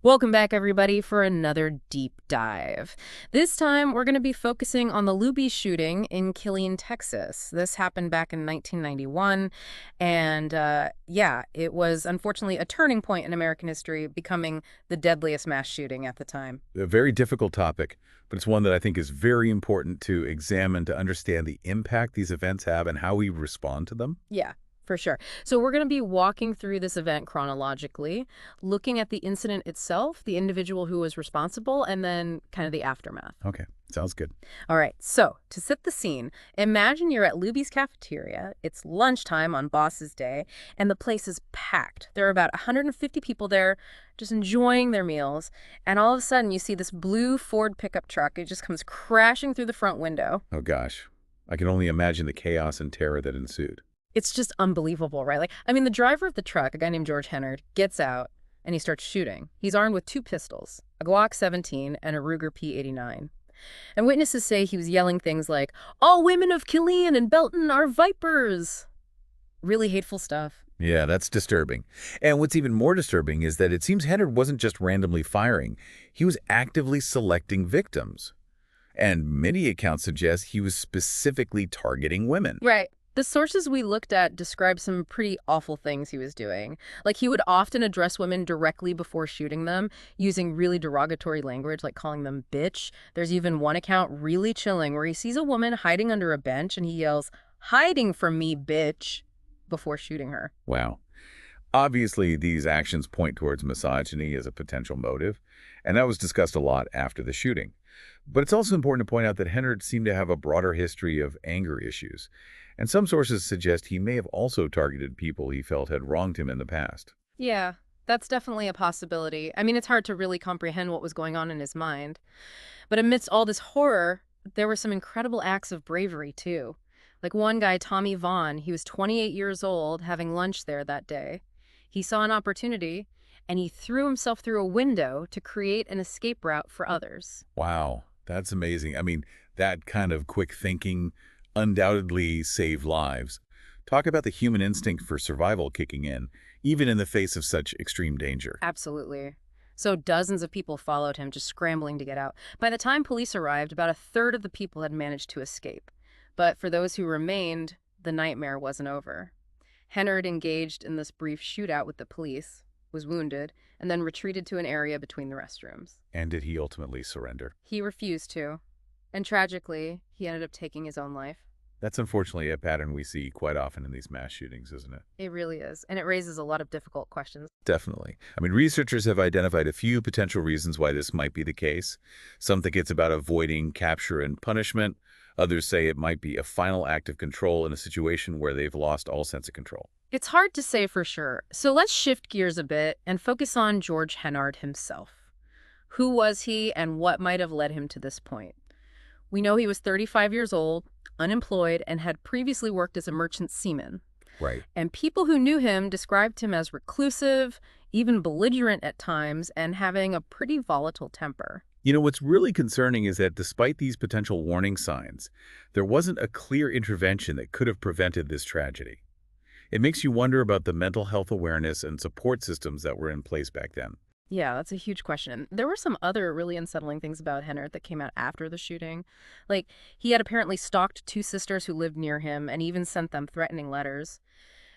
Welcome back, everybody, for another deep dive. This time, we're going to be focusing on the Luby shooting in Killeen, Texas. This happened back in 1991, and yeah, it was unfortunately a turning point in American history, becoming the deadliest mass shooting at the time. A very difficult topic, but it's one that I think is very important to examine to understand the impact these events have and how we respond to them. Yeah, for sure. So we're going to be walking through this event chronologically, looking at the incident itself, the individual who was responsible, and then kind of the aftermath. Okay, sounds good. All right, so to set the scene, imagine you're at Luby's cafeteria. It's lunchtime on boss's day, and the place is packed. There are about 150 people there just enjoying their meals, and all of a sudden you see this blue Ford pickup truck. It just comes crashing through the front window. Oh gosh, I can only imagine the chaos and terror that ensued. It's just unbelievable, right? The driver of the truck, a guy named George Hennard, gets out and he starts shooting. He's armed with two pistols, a Glock 17 and a Ruger P89. And witnesses say he was yelling things like, "All women of Killeen and Belton are vipers." Really hateful stuff. Yeah, that's disturbing. And what's even more disturbing is that it seems Hennard wasn't just randomly firing. He was actively selecting victims. And many accounts suggest he was specifically targeting women. Right. The sources we looked at describe some pretty awful things he was doing. Like, he would often address women directly before shooting them, using really derogatory language, like calling them bitch. There's even one account really chilling where he sees a woman hiding under a bench and he yells, "Hiding from me, bitch," before shooting her. Wow. Obviously, these actions point towards misogyny as a potential motive, and that was discussed a lot after the shooting. But it's also important to point out that Hennard seemed to have a broader history of anger issues, and some sources suggest he may have also targeted people he felt had wronged him in the past. Yeah, that's definitely a possibility. It's hard to really comprehend what was going on in his mind. But amidst all this horror, there were some incredible acts of bravery, too. Like one guy, Tommy Vaughn, he was 28 years old, having lunch there that day. He saw an opportunity, and he threw himself through a window to create an escape route for others. Wow, that's amazing. That kind of quick thinking undoubtedly saved lives. Talk about the human instinct for survival kicking in, even in the face of such extreme danger. Absolutely. So dozens of people followed him, just scrambling to get out. By the time police arrived, about a third of the people had managed to escape. But for those who remained, the nightmare wasn't over. Hennard engaged in this brief shootout with the police, was wounded, and then retreated to an area between the restrooms. And did he ultimately surrender? He refused to, and tragically, he ended up taking his own life. That's unfortunately a pattern we see quite often in these mass shootings, isn't it? It really is, and it raises a lot of difficult questions. Definitely. Researchers have identified a few potential reasons why this might be the case. Some think it's about avoiding capture and punishment. Others say it might be a final act of control in a situation where they've lost all sense of control. It's hard to say for sure, so let's shift gears a bit and focus on George Hennard himself. Who was he, and what might have led him to this point? We know he was 35 years old, unemployed, and had previously worked as a merchant seaman. Right. And people who knew him described him as reclusive, even belligerent at times, and having a pretty volatile temper. What's really concerning is that despite these potential warning signs, there wasn't a clear intervention that could have prevented this tragedy. It makes you wonder about the mental health awareness and support systems that were in place back then. Yeah, that's a huge question. There were some other really unsettling things about Hennard that came out after the shooting. Like, he had apparently stalked two sisters who lived near him and even sent them threatening letters.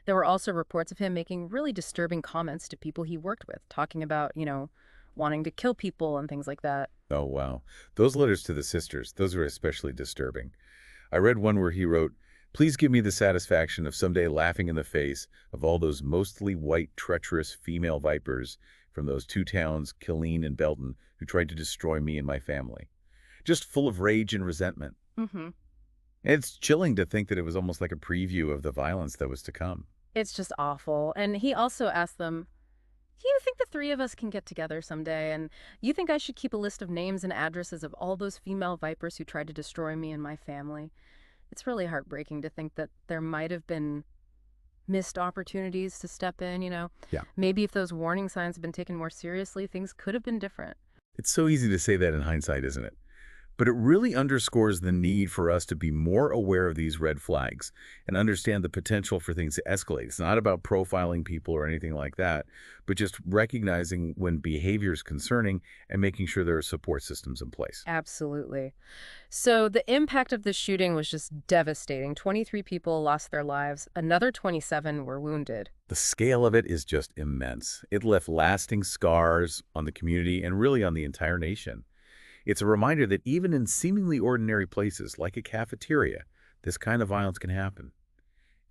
There were also reports of him making really disturbing comments to people he worked with, talking about, wanting to kill people and things like that. Oh, wow. Those letters to the sisters, those are especially disturbing. I read one where he wrote, "Please give me the satisfaction of someday laughing in the face of all those mostly white, treacherous female vipers from those two towns, Killeen and Belton, who tried to destroy me and my family." Just full of rage and resentment. Mm-hmm. It's chilling to think that it was almost like a preview of the violence that was to come. It's just awful. And he also asked them, "Do you think the three of us can get together someday? And you think I should keep a list of names and addresses of all those female vipers who tried to destroy me and my family?" It's really heartbreaking to think that there might have been missed opportunities to step in. Yeah. Maybe if those warning signs had been taken more seriously, things could have been different. It's so easy to say that in hindsight, isn't it? But it really underscores the need for us to be more aware of these red flags and understand the potential for things to escalate. It's not about profiling people or anything like that, but just recognizing when behavior is concerning and making sure there are support systems in place. Absolutely. So the impact of this shooting was just devastating. 23 people lost their lives. Another 27 were wounded. The scale of it is just immense. It left lasting scars on the community and really on the entire nation. It's a reminder that even in seemingly ordinary places like a cafeteria, this kind of violence can happen.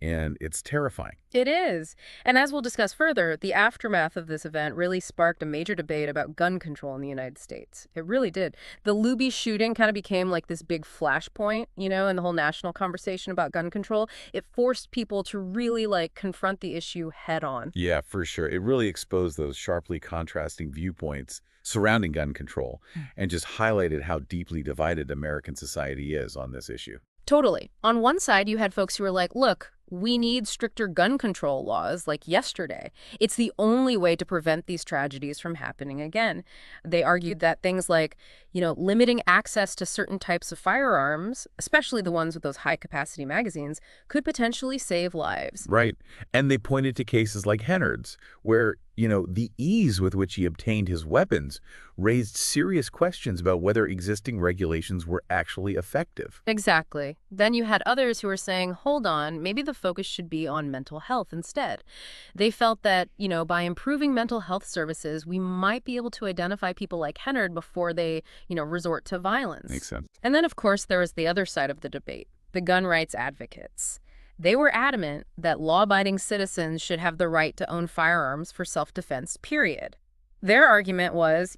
And it's terrifying. It is. And as we'll discuss further, the aftermath of this event really sparked a major debate about gun control in the United States. It really did. The Luby shooting kind of became like this big flashpoint, in the whole national conversation about gun control. It forced people to really confront the issue head on. Yeah, for sure. It really exposed those sharply contrasting viewpoints surrounding gun control and just highlighted how deeply divided American society is on this issue. Totally. On one side, you had folks who were like, look, we need stricter gun control laws like yesterday. It's the only way to prevent these tragedies from happening again. They argued that things like, limiting access to certain types of firearms, especially the ones with those high-capacity magazines, could potentially save lives. Right. And they pointed to cases like Hennard's, where, the ease with which he obtained his weapons raised serious questions about whether existing regulations were actually effective. Exactly. Then you had others who were saying, hold on, maybe the focus should be on mental health instead. They felt that, by improving mental health services, we might be able to identify people like Hennard before they, resort to violence. Makes sense. And then, of course, there was the other side of the debate, the gun rights advocates. They were adamant that law-abiding citizens should have the right to own firearms for self-defense, period. Their argument was,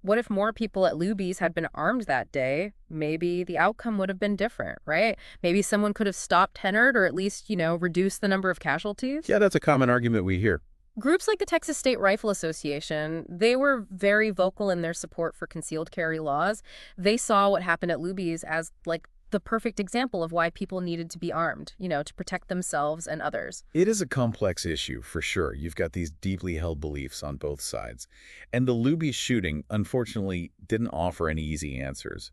what if more people at Luby's had been armed that day? Maybe the outcome would have been different, right? Maybe someone could have stopped Hennard or at least, reduced the number of casualties. Yeah, that's a common argument we hear. Groups like the Texas State Rifle Association, they were very vocal in their support for concealed carry laws. They saw what happened at Luby's as the perfect example of why people needed to be armed, to protect themselves and others. It is a complex issue, for sure. You've got these deeply held beliefs on both sides. And the Luby shooting, unfortunately, didn't offer any easy answers.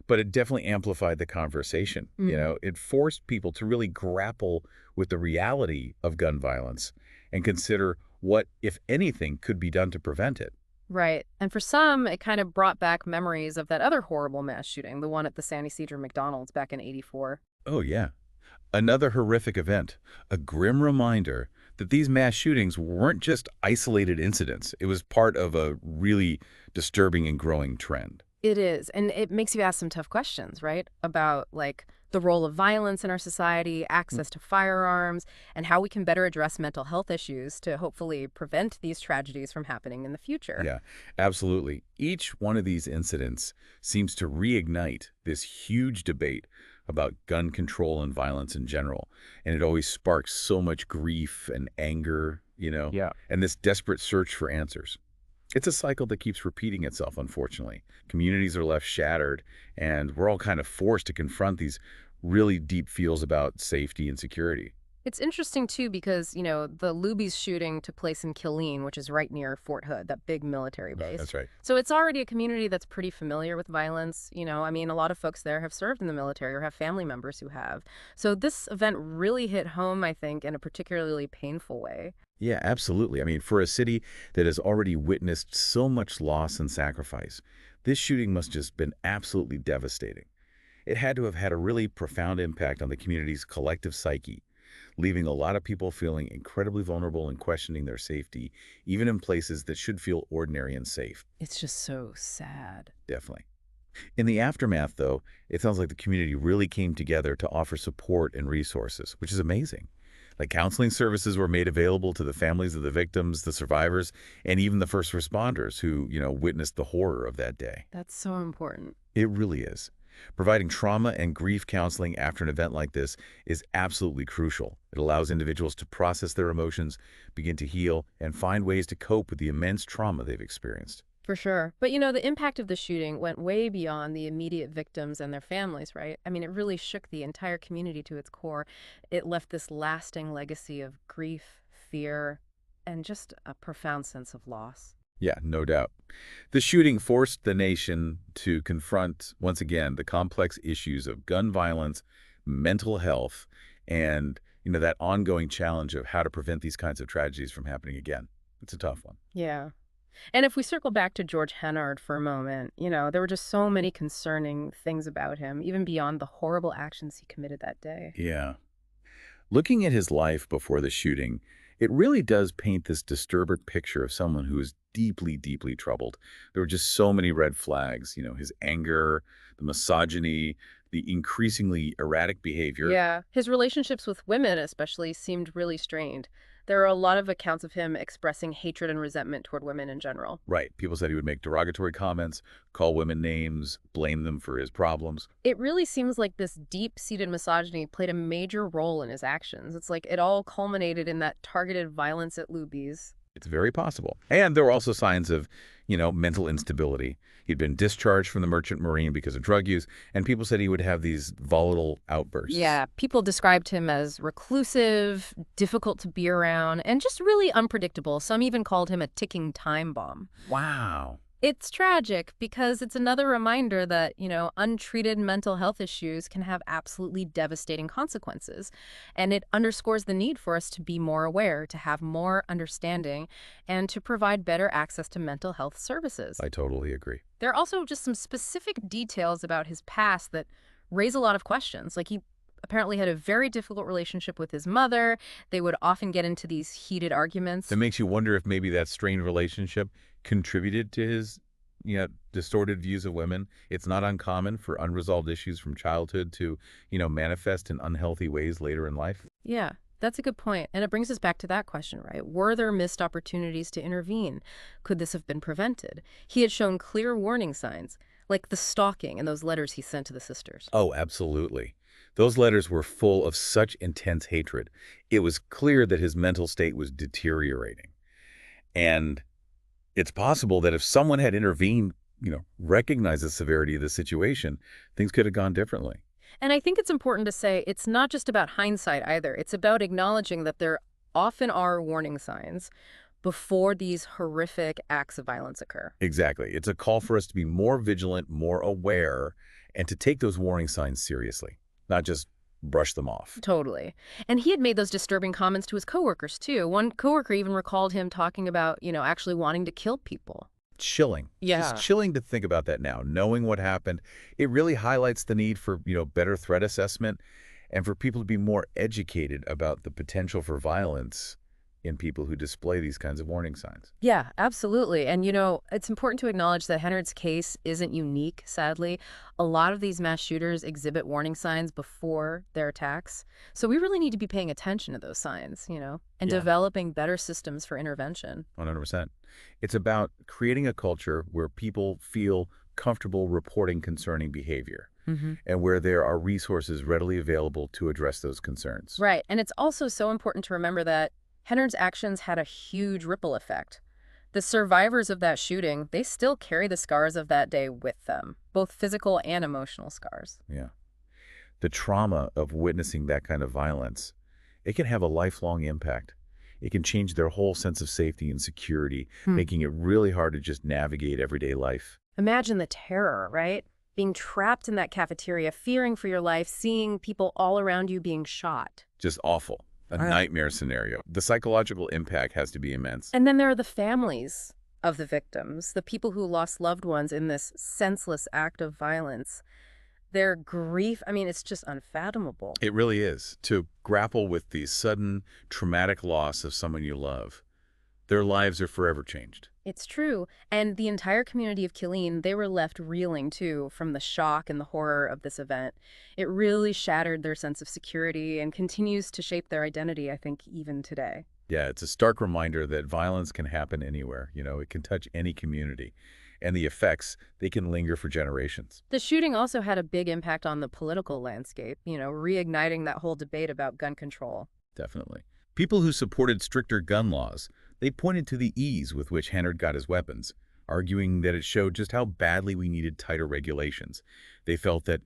But it definitely amplified the conversation. It forced people to really grapple with the reality of gun violence and consider what, if anything, could be done to prevent it. Right. And for some, it kind of brought back memories of that other horrible mass shooting, the one at the San Ysidro McDonald's back in '84. Oh, yeah. Another horrific event, a grim reminder that these mass shootings weren't just isolated incidents. It was part of a really disturbing and growing trend. It is. And it makes you ask some tough questions, right? About the role of violence in our society, access to firearms, and how we can better address mental health issues to hopefully prevent these tragedies from happening in the future. Yeah, absolutely. Each one of these incidents seems to reignite this huge debate about gun control and violence in general. And it always sparks so much grief and anger, Yeah. and this desperate search for answers. It's a cycle that keeps repeating itself, unfortunately. Communities are left shattered, and we're all kind of forced to confront these really deep feels about safety and security. It's interesting, too, because, the Luby's shooting took place in Killeen, which is right near Fort Hood, that big military base. That's right. So it's already a community that's pretty familiar with violence. A lot of folks there have served in the military or have family members who have. So this event really hit home, I think, in a particularly painful way. Yeah, absolutely. I mean, for a city that has already witnessed so much loss and sacrifice, this shooting must have just been absolutely devastating. It had to have had a really profound impact on the community's collective psyche, leaving a lot of people feeling incredibly vulnerable and questioning their safety, even in places that should feel ordinary and safe. It's just so sad. Definitely. In the aftermath, though, it sounds like the community really came together to offer support and resources, which is amazing. Counseling services were made available to the families of the victims, the survivors, and even the first responders who, witnessed the horror of that day. That's so important. It really is. Providing trauma and grief counseling after an event like this is absolutely crucial. It allows individuals to process their emotions, begin to heal, and find ways to cope with the immense trauma they've experienced. For sure. But, the impact of the shooting went way beyond the immediate victims and their families, right? I mean, it really shook the entire community to its core. It left this lasting legacy of grief, fear, and just a profound sense of loss. Yeah, no doubt. The shooting forced the nation to confront, once again, the complex issues of gun violence, mental health, and, that ongoing challenge of how to prevent these kinds of tragedies from happening again. It's a tough one. Yeah. And if we circle back to George Hennard for a moment, there were just so many concerning things about him, even beyond the horrible actions he committed that day. Yeah. Looking at his life before the shooting, it really does paint this disturbing picture of someone who is deeply, deeply troubled. There were just so many red flags, his anger, the misogyny, the increasingly erratic behavior. Yeah. His relationships with women, especially, seemed really strained. There are a lot of accounts of him expressing hatred and resentment toward women in general. Right. People said he would make derogatory comments, call women names, blame them for his problems. It really seems like this deep-seated misogyny played a major role in his actions. It's like it all culminated in that targeted violence at Luby's. It's very possible. And there were also signs of, mental instability. He'd been discharged from the Merchant Marine because of drug use, and people said he would have these volatile outbursts. Yeah, people described him as reclusive, difficult to be around, and just really unpredictable. Some even called him a ticking time bomb. Wow. It's tragic because it's another reminder that, untreated mental health issues can have absolutely devastating consequences. And it underscores the need for us to be more aware, to have more understanding, and to provide better access to mental health services. I totally agree. There are also just some specific details about his past that raise a lot of questions. Like he apparently had a very difficult relationship with his mother. They would often get into these heated arguments. That makes you wonder if maybe that strained relationship contributed to his, distorted views of women. It's not uncommon for unresolved issues from childhood to, manifest in unhealthy ways later in life. Yeah, that's a good point. And it brings us back to that question, right? Were there missed opportunities to intervene? Could this have been prevented? He had shown clear warning signs, like the stalking and those letters he sent to the sisters. Oh, absolutely. Those letters were full of such intense hatred. It was clear that his mental state was deteriorating. And it's possible that if someone had intervened, recognized the severity of the situation, things could have gone differently. And I think it's important to say it's not just about hindsight either. It's about acknowledging that there often are warning signs before these horrific acts of violence occur. Exactly. It's a call for us to be more vigilant, more aware, and to take those warning signs seriously, not just brush them off. Totally. And he had made those disturbing comments to his coworkers, too. One coworker even recalled him talking about, actually wanting to kill people. Chilling. Yeah. It's chilling to think about that now, knowing what happened. It really highlights the need for, better threat assessment and for people to be more educated about the potential for violence in people who display these kinds of warning signs. Yeah, absolutely. And, it's important to acknowledge that Hennard's case isn't unique, sadly. A lot of these mass shooters exhibit warning signs before their attacks. So we really need to be paying attention to those signs, and Yeah. developing better systems for intervention. 100%. It's about creating a culture where people feel comfortable reporting concerning behavior and where there are resources readily available to address those concerns. Right. And it's also so important to remember that Hennard's actions had a huge ripple effect. The survivors of that shooting, they still carry the scars of that day with them, both physical and emotional scars. Yeah. The trauma of witnessing that kind of violence, it can have a lifelong impact. It can change their whole sense of safety and security, making it really hard to just navigate everyday life. Imagine the terror, right? Being trapped in that cafeteria, fearing for your life, seeing people all around you being shot. Just awful. A nightmare scenario. The psychological impact has to be immense. And then there are the families of the victims, the people who lost loved ones in this senseless act of violence. Their grief, it's just unfathomable. It really is. To grapple with the sudden, traumatic loss of someone you love, their lives are forever changed. It's true. And the entire community of Killeen, they were left reeling, too, from the shock and the horror of this event. It really shattered their sense of security and continues to shape their identity, I think, even today. Yeah, it's a stark reminder that violence can happen anywhere. It can touch any community. And the effects, they can linger for generations. The shooting also had a big impact on the political landscape, reigniting that whole debate about gun control. Definitely. People who supported stricter gun laws, they pointed to the ease with which Hennard got his weapons, arguing that it showed just how badly we needed tighter regulations. They felt that,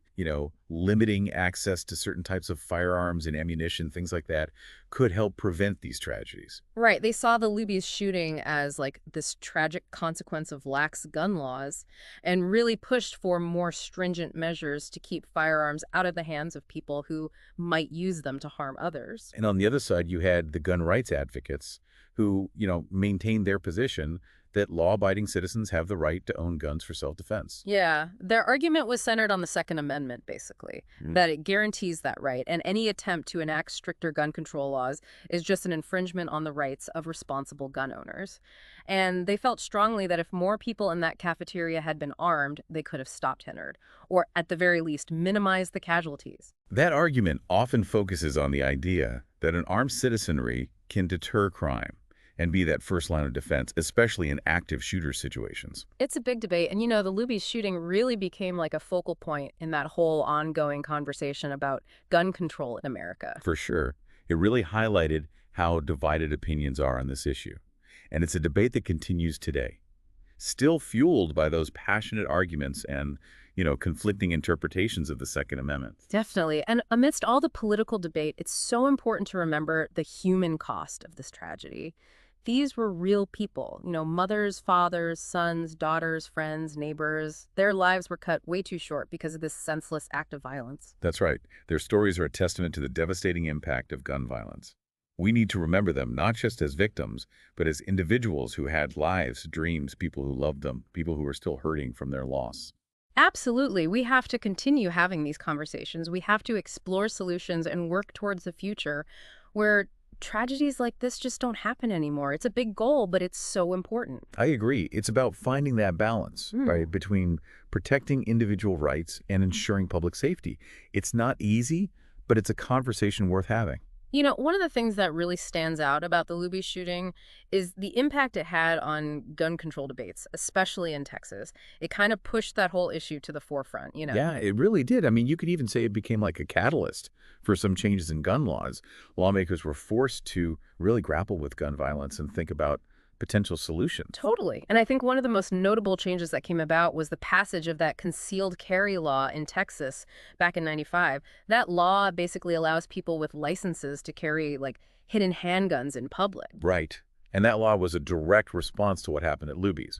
limiting access to certain types of firearms and ammunition, things like that, could help prevent these tragedies. Right. They saw the Luby's shooting as like this tragic consequence of lax gun laws and really pushed for more stringent measures to keep firearms out of the hands of people who might use them to harm others. And on the other side, you had the gun rights advocates who, maintained their position that law-abiding citizens have the right to own guns for self-defense. Yeah, their argument was centered on the Second Amendment, basically, that it guarantees that right, and any attempt to enact stricter gun control laws is just an infringement on the rights of responsible gun owners. And they felt strongly that if more people in that cafeteria had been armed, they could have stopped Hennard, or at the very least, minimized the casualties. That argument often focuses on the idea that an armed citizenry can deter crime and be that first line of defense, especially in active shooter situations. It's a big debate, and the Luby's shooting really became like a focal point in that whole ongoing conversation about gun control in America. For sure. It really highlighted how divided opinions are on this issue. And it's a debate that continues today, still fueled by those passionate arguments and, conflicting interpretations of the Second Amendment. Definitely. And amidst all the political debate, it's so important to remember the human cost of this tragedy. These were real people, mothers, fathers, sons, daughters, friends, neighbors. Their lives were cut way too short because of this senseless act of violence. That's right. Their stories are a testament to the devastating impact of gun violence. We need to remember them not just as victims, but as individuals who had lives, dreams, people who loved them, people who are still hurting from their loss. Absolutely. We have to continue having these conversations. We have to explore solutions and work towards a future where tragedies like this just don't happen anymore. It's a big goal, but it's so important. I agree. It's about finding that balance, right, between protecting individual rights and ensuring public safety. It's not easy, but it's a conversation worth having. One of the things that really stands out about the Luby shooting is the impact it had on gun control debates, especially in Texas. It kind of pushed that whole issue to the forefront. Yeah, it really did. I mean, you could even say it became like a catalyst for some changes in gun laws. Lawmakers were forced to really grapple with gun violence and think about potential solutions. Totally. And I think one of the most notable changes that came about was the passage of that concealed carry law in Texas back in '95. That law basically allows people with licenses to carry like hidden handguns in public. Right. And that law was a direct response to what happened at Luby's.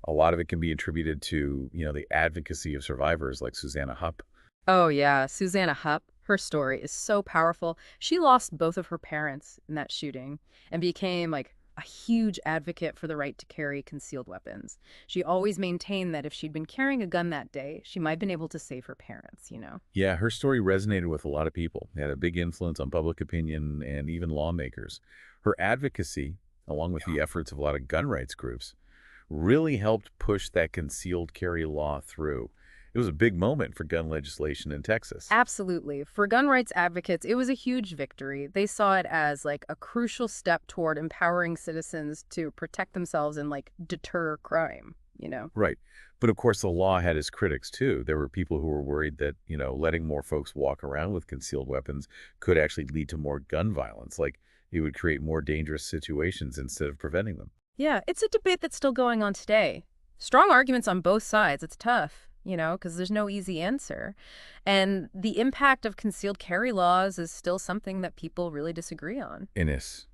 A lot of it can be attributed to, the advocacy of survivors like Susanna Hupp. Oh, yeah. Susanna Hupp. Her story is so powerful. She lost both of her parents in that shooting and became like a huge advocate for the right to carry concealed weapons. She always maintained that if she'd been carrying a gun that day, she might have been able to save her parents. Yeah, her story resonated with a lot of people. It had a big influence on public opinion and even lawmakers. Her advocacy, along with the efforts of a lot of gun rights groups, really helped push that concealed carry law through. It was a big moment for gun legislation in Texas. Absolutely. For gun rights advocates, it was a huge victory. They saw it as like a crucial step toward empowering citizens to protect themselves and like deter crime. Right. But of course, the law had its critics too. There were people who were worried that, letting more folks walk around with concealed weapons could actually lead to more gun violence. Like it would create more dangerous situations instead of preventing them. Yeah, it's a debate that's still going on today. Strong arguments on both sides. It's tough. Because there's no easy answer. And the impact of concealed carry laws is still something that people really disagree on. Innis.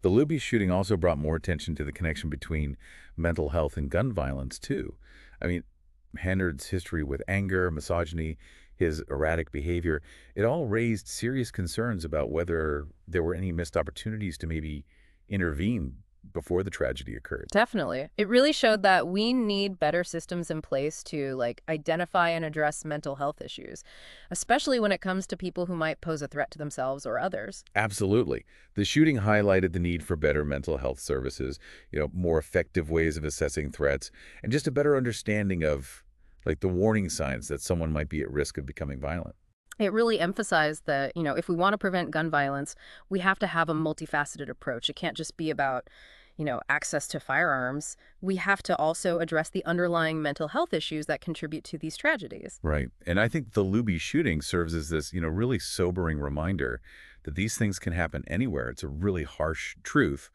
The Luby shooting also brought more attention to the connection between mental health and gun violence, too. I mean, Hennard's history with anger, misogyny, his erratic behavior, it all raised serious concerns about whether there were any missed opportunities to maybe intervene before the tragedy occurred. Definitely. It really showed that we need better systems in place to like identify and address mental health issues, especially when it comes to people who might pose a threat to themselves or others. Absolutely. The shooting highlighted the need for better mental health services, more effective ways of assessing threats, and just a better understanding of like the warning signs that someone might be at risk of becoming violent. It really emphasized that, if we want to prevent gun violence, we have to have a multifaceted approach. It can't just be about, access to firearms. We have to also address the underlying mental health issues that contribute to these tragedies. Right. And I think the Luby shooting serves as this, really sobering reminder that these things can happen anywhere. It's a really harsh truth,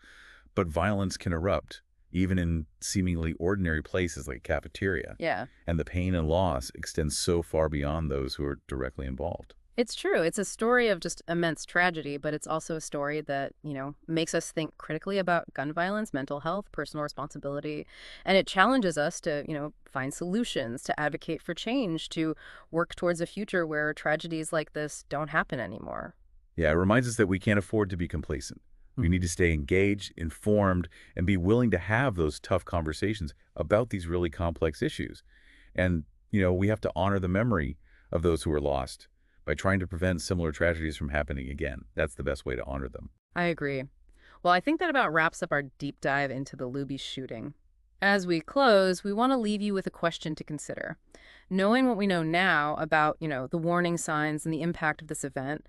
but violence can erupt even in seemingly ordinary places like a cafeteria. Yeah. And the pain and loss extends so far beyond those who are directly involved. It's true. It's a story of just immense tragedy, but it's also a story that, makes us think critically about gun violence, mental health, personal responsibility. And it challenges us to, find solutions, to advocate for change, to work towards a future where tragedies like this don't happen anymore. Yeah, it reminds us that we can't afford to be complacent. We Mhm. need to stay engaged, informed, and be willing to have those tough conversations about these really complex issues. And, we have to honor the memory of those who were lost by trying to prevent similar tragedies from happening again. That's the best way to honor them. I agree. Well, I think that about wraps up our deep dive into the Luby shooting. As we close, we want to leave you with a question to consider. Knowing what we know now about, the warning signs and the impact of this event,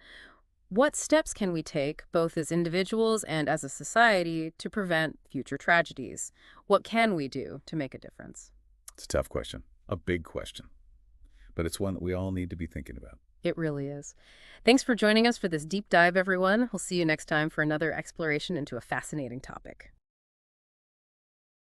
what steps can we take, both as individuals and as a society, to prevent future tragedies? What can we do to make a difference? It's a tough question, a big question, but it's one that we all need to be thinking about. It really is. Thanks for joining us for this deep dive, everyone. We'll see you next time for another exploration into a fascinating topic.